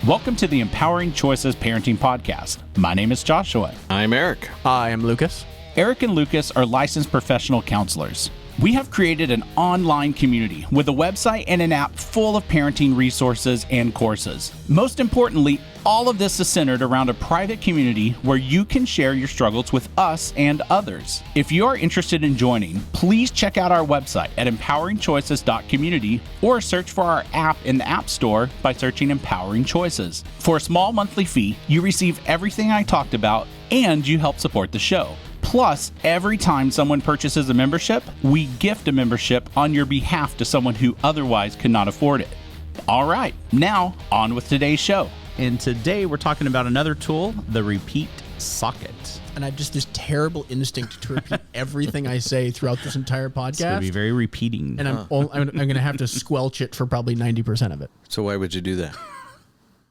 Welcome to the Empowering Choices Parenting Podcast. My name is Joshua. I'm Eric. I am Lucas. Eric and Lucas are licensed professional counselors. We have created an online community with a website and an app full of parenting resources and courses. Most importantly, all of this is centered around a private community where you can share your struggles with us and others. If you are interested in joining, please check out our website at empoweringchoices.community or search for our app in the App Store by searching Empowering Choices. For a small monthly fee, you receive everything I talked about and you help support the show. Plus, every time someone purchases a membership, we gift a membership on your behalf to someone who otherwise could not afford it. All right, now on with today's show. And today we're talking about another tool, the repeat socket. And I have just this terrible instinct to repeat everything I say throughout this entire podcast. It's going to be very repeating. And I'm going to have to squelch it for probably 90% of it. So why would you do that?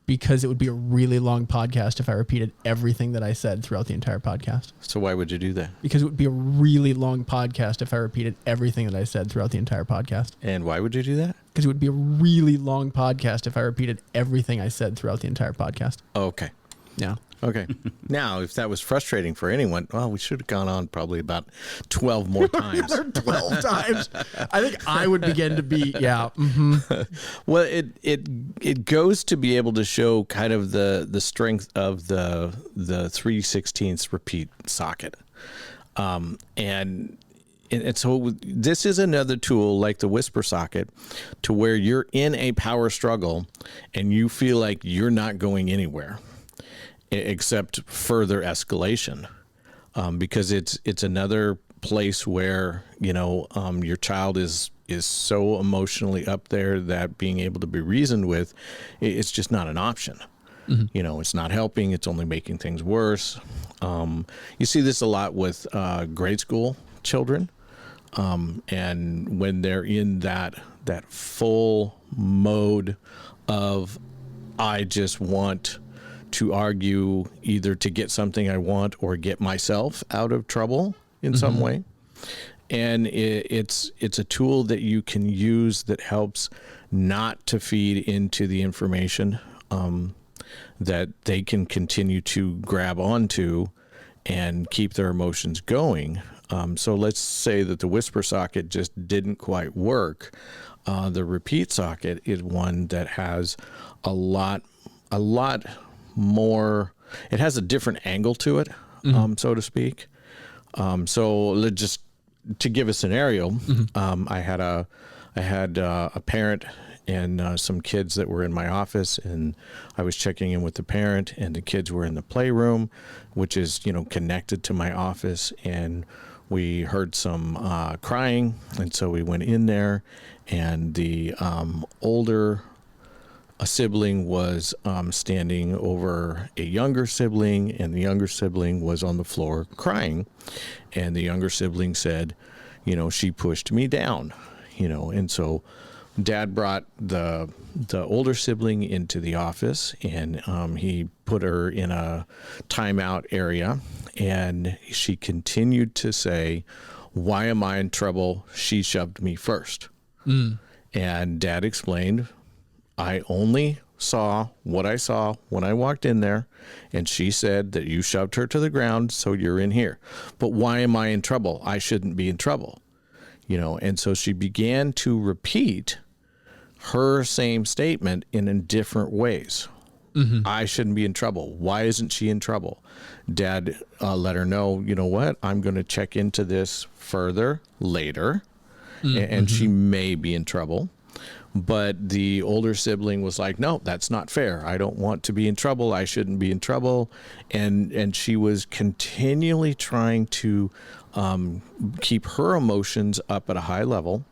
Because it would be a really long podcast if I repeated everything that I said throughout the entire podcast. So why would you do that? Because it would be a really long podcast if I repeated everything that I said throughout the entire podcast. And why would you do that? Because it would be a really long podcast if I repeated everything I said throughout the entire podcast. Oh, okay. Yeah. Okay. Now, if that was frustrating for anyone, well, we should have gone on probably about 12 more times. Another 12 times. I think I would begin to be, Well, it goes to be able to show kind of the strength of the 3/16 repeat socket. And so this is another tool like the whisper socket to where you're in a power struggle and you feel like you're not going anywhere except further escalation, because it's another place where your child is so emotionally up there that being able to be reasoned with, it's just not an option. Mm-hmm. It's not helping. It's only making things worse. You see this a lot with grade school children, and when they're in that full mode of I just want to argue either to get something I want or get myself out of trouble in some way. And it's a tool that you can use that helps not to feed into the information that they can continue to grab onto and keep their emotions going. So let's say that the whisper socket just didn't quite work. The repeat socket is one that has a lot more, it has a different angle to it, so to speak. So let's just, to give a scenario, I had a parent and some kids that were in my office, and I was checking in with the parent, and the kids were in the playroom, which is, connected to my office, and we heard some crying, and so we went in there, and the older a sibling was standing over a younger sibling, and the younger sibling was on the floor crying. And the younger sibling said, she pushed me down, and so Dad brought the older sibling into the office, and he put her in a timeout area, and she continued to say, "Why am I in trouble? She shoved me first." And Dad explained, I only saw what I saw when I walked in there, and she said that you shoved her to the ground, so you're in here. But why am I in trouble? I shouldn't be in trouble. And so she began to repeat her same statement in different ways. I shouldn't be in trouble. Why isn't she in trouble? Dad let her know, you know what? I'm going to check into this further later, and she may be in trouble. But the older sibling was like, no, that's not fair. I don't want to be in trouble. I shouldn't be in trouble. And she was continually trying to keep her emotions up at a high level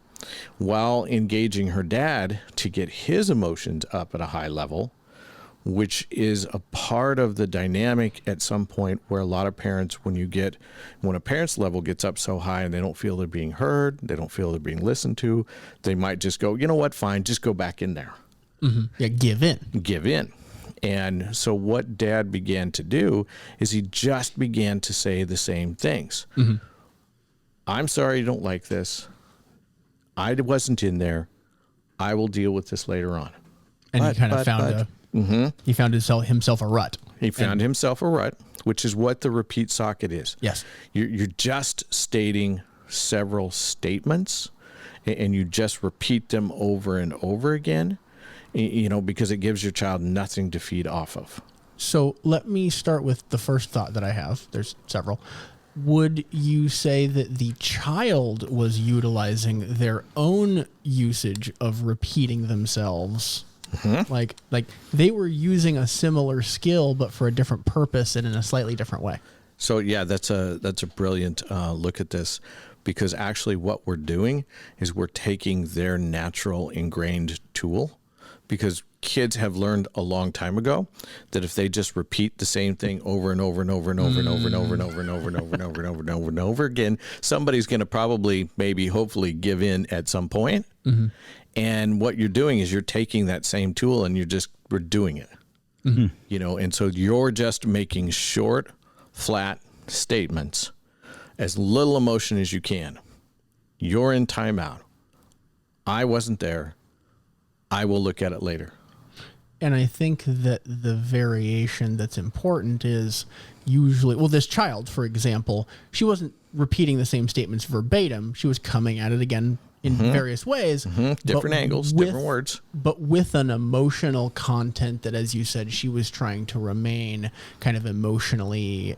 while engaging her dad to get his emotions up at a high level, which is a part of the dynamic at some point where a lot of parents, when a parent's level gets up so high and they don't feel they're being heard, they don't feel they're being listened to, they might just go, you know what, fine, just go back in there. Yeah, give in. Give in. And so what Dad began to do is he just began to say the same things. I'm sorry you don't like this. I wasn't in there. I will deal with this later on. And he kind of found He found himself a rut. He found himself a rut, which is what the repeat socket is. Yes. You're just stating several statements, and you just repeat them over and over again, because it gives your child nothing to feed off of. So let me start with the first thought that I have. There's several. Would you say that the child was utilizing their own usage of repeating themselves? Like they were using a similar skill, but for a different purpose and in a slightly different way. So yeah, that's a brilliant look at this, because actually what we're doing is we're taking their natural ingrained tool, because kids have learned a long time ago that if they just repeat the same thing over and over and over and over and over and over and over and over and over and over and over and over and over again, somebody's going to probably, maybe, hopefully give in at some point. And what you're doing is you're taking that same tool and we're doing it, and so you're just making short, flat statements, as little emotion as you can. You're in timeout. I wasn't there. I will look at it later. And I think that the variation that's important is usually, this child, for example, she wasn't repeating the same statements verbatim. She was coming at it again in various ways. Different angles, different words. But with an emotional content that, as you said, she was trying to remain kind of emotionally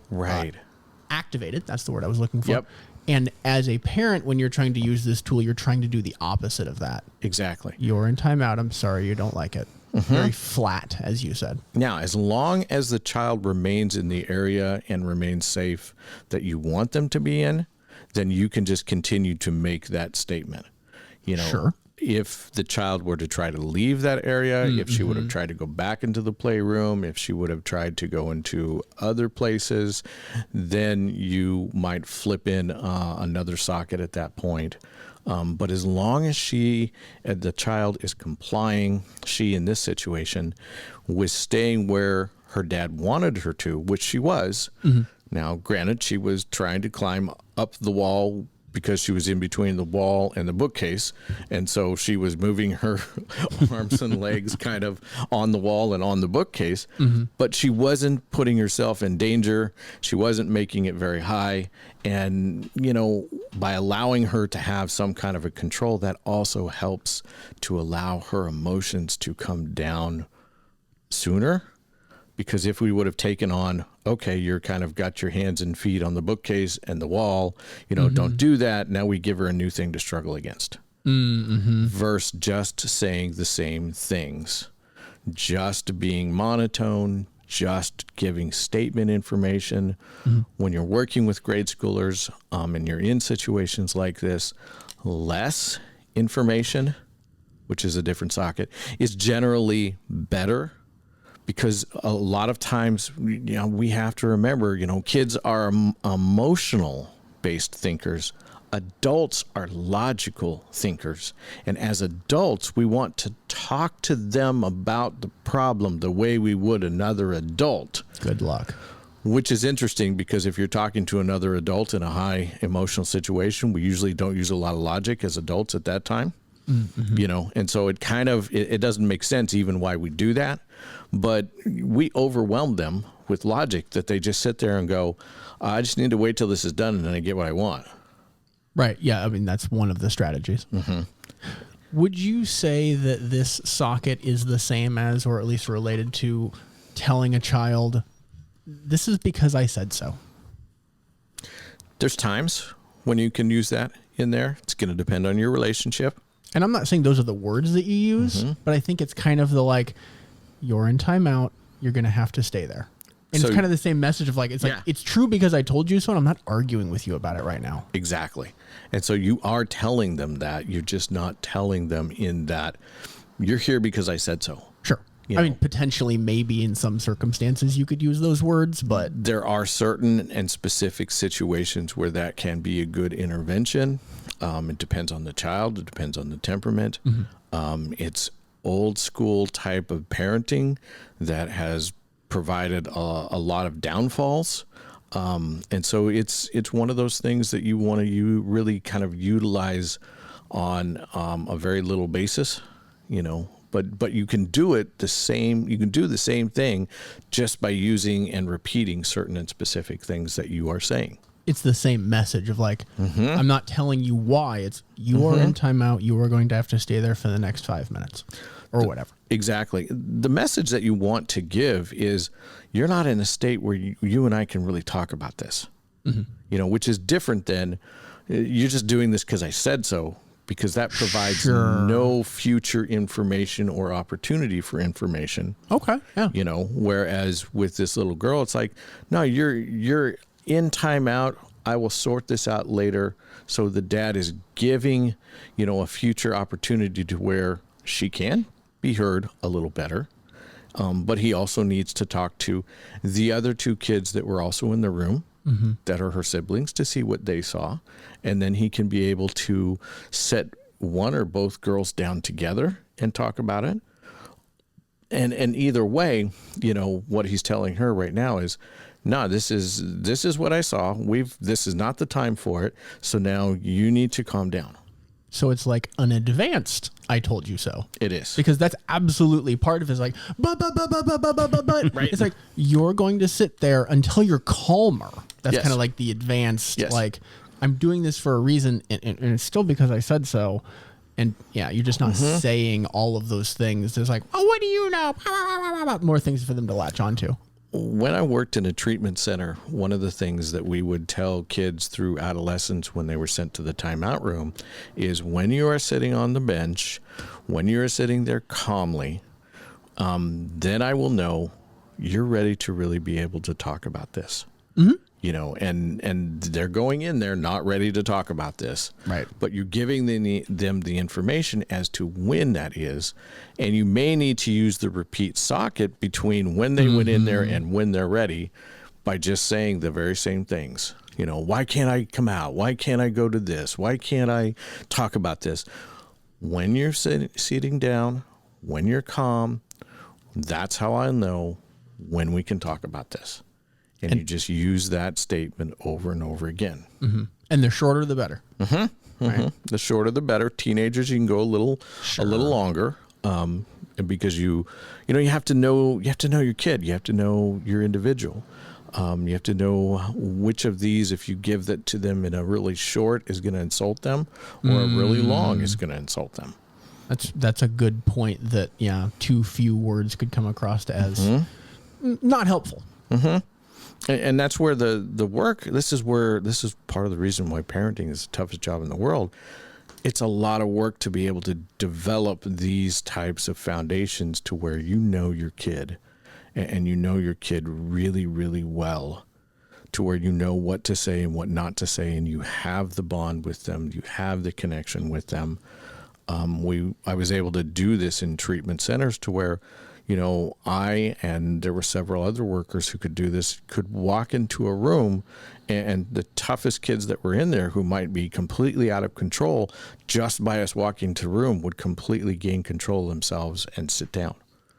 activated. That's the word I was looking for. Yep. And as a parent, when you're trying to use this tool, you're trying to do the opposite of that. Exactly. You're in timeout. I'm sorry you don't like it. Very flat, as you said. Now, as long as the child remains in the area and remains safe that you want them to be in, then you can just continue to make that statement. Sure. If the child were to try to leave that area, if she would have tried to go back into the playroom, if she would have tried to go into other places, then you might flip in another socket at that point. But as long as the child is complying, she in this situation, was staying where her dad wanted her to, which she was. Now, granted, she was trying to climb up the wall because she was in between the wall and the bookcase. And so she was moving her arms and legs kind of on the wall and on the bookcase, but she wasn't putting herself in danger. She wasn't making it very high. And, by allowing her to have some kind of a control, that also helps to allow her emotions to come down sooner. Because if we would have taken on, okay, you're kind of got your hands and feet on the bookcase and the wall, don't do that. Now we give her a new thing to struggle against. Versus just saying the same things, just being monotone, just giving statement information. When you're working with grade schoolers and you're in situations like this, less information, which is a different socket, is generally better. Because a lot of times, we have to remember, kids are emotional-based thinkers. Adults are logical thinkers. And as adults, we want to talk to them about the problem the way we would another adult. Good luck. Which is interesting, because if you're talking to another adult in a high emotional situation, we usually don't use a lot of logic as adults at that time. And so it doesn't make sense even why we do that, but we overwhelm them with logic that they just sit there and go, I just need to wait till this is done and then I get what I want. Right. Yeah. I mean, that's one of the strategies. Would you say that this socket is the same as, or at least related to, telling a child, this is because I said so? There's times when you can use that in there. It's going to depend on your relationship. And I'm not saying those are the words that you use, but I think it's kind of the you're in timeout, you're going to have to stay there. And it's kind of the same message of it's true because I told you so, and I'm not arguing with you about it right now. Exactly. And so you are telling them that. You're just not telling them in that you're here because I said so. Sure. I mean, potentially, maybe in some circumstances you could use those words, but there are certain and specific situations where that can be a good intervention. It depends on the child. It depends on the temperament. It's old school type of parenting that has provided a lot of downfalls. And so it's one of those things that you want to really kind of utilize on a very little basis, But you can do it the same. You can do the same thing just by using and repeating certain and specific things that you are saying. It's the same message of like, I'm not telling you why. It's you are in timeout. You are going to have to stay there for the next 5 minutes or whatever. Exactly. The message that you want to give is you're not in a state where you and I can really talk about this, which is different than you're just doing this because I said so, because that provides no future information or opportunity for information. Okay. Yeah. Whereas with this little girl, it's like, no, you're in timeout. I will sort this out later. So the dad is giving, a future opportunity to where she can be heard a little better. But he also needs to talk to the other 2 kids that were also in the room that are her siblings to see what they saw. And then he can be able to set one or both girls down together and talk about it. And either way, what he's telling her right now is, no, this is what I saw. This is not the time for it. So now you need to calm down. So it's like an advanced I told you so. It is. Because that's absolutely part of it. It's like, but. Right. It's like, you're going to sit there until you're calmer. That's kind of like the advanced, like, I'm doing this for a reason, and it's still because I said so. And yeah, you're just not saying all of those things. There's like, oh, what do you know? More things for them to latch onto. When I worked in a treatment center, one of the things that we would tell kids through adolescence when they were sent to the timeout room is when you are sitting on the bench, when you are sitting there calmly, then I will know you're ready to really be able to talk about this. And they're going in there not ready to talk about this. Right. But you're giving them the information as to when that is. And you may need to use the repeat socket between when they went in there and when they're ready by just saying the very same things. Why can't I come out? Why can't I go to this? Why can't I talk about this? When you're sitting down, when you're calm, that's how I know when we can talk about this. And you just use that statement over and over again. And the shorter, the better. Right? The shorter, the better. Teenagers, you can go a little longer, because you have to know your kid. You have to know your individual. You have to know which of these, if you give that to them in a really short, is going to insult them, or a really long is going to insult them. That's a good point. That too few words could come across as not helpful. And that's where the work, this is part of the reason why parenting is the toughest job in the world. It's a lot of work to be able to develop these types of foundations to where you know your kid, and you know your kid really, really well, to where you know what to say and what not to say, and you have the bond with them, you have the connection with them. I was able to do this in treatment centers to where I and there were several other workers who could do this, could walk into a room, and the toughest kids that were in there who might be completely out of control, just by us walking to the room, would completely gain control of themselves and sit down.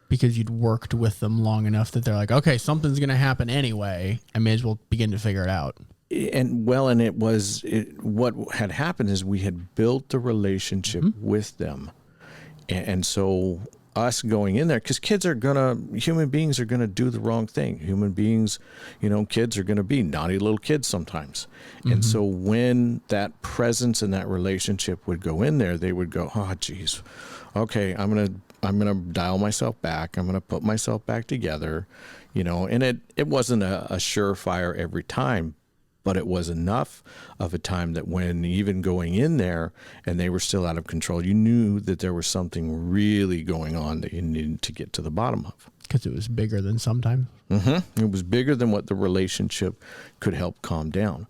Because you'd worked with them long enough that they're like, okay, something's going to happen anyway. I may as well begin to figure it out. What had happened is we had built the relationship with them. And so us going in there, because human beings are gonna do the wrong thing. Human beings, kids are gonna be naughty little kids sometimes. And so when that presence and that relationship would go in there, they would go, oh geez, okay, I'm gonna dial myself back. I'm gonna put myself back together, and it wasn't a surefire every time, but it was enough of a time that when even going in there and they were still out of control, you knew that there was something really going on that you needed to get to the bottom of. Because it was bigger than sometimes. It was bigger than what the relationship could help calm down.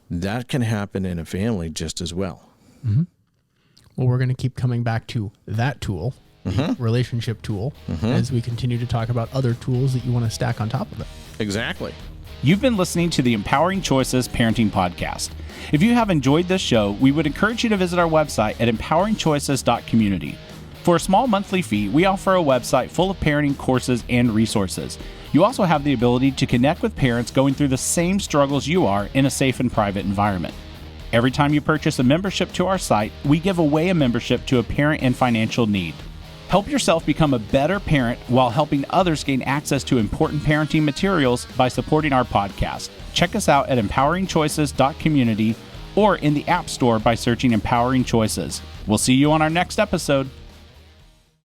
That can happen in a family just as well. Well, we're going to keep coming back to that tool, the relationship tool, as we continue to talk about other tools that you want to stack on top of it. Exactly. You've been listening to the Empowering Choices Parenting Podcast. If you have enjoyed this show, we would encourage you to visit our website at empoweringchoices.community. For a small monthly fee, we offer a website full of parenting courses and resources. You also have the ability to connect with parents going through the same struggles you are in a safe and private environment. Every time you purchase a membership to our site, we give away a membership to a parent in financial need. Help yourself become a better parent while helping others gain access to important parenting materials by supporting our podcast. Check us out at empoweringchoices.community or in the App Store by searching Empowering Choices. We'll see you on our next episode.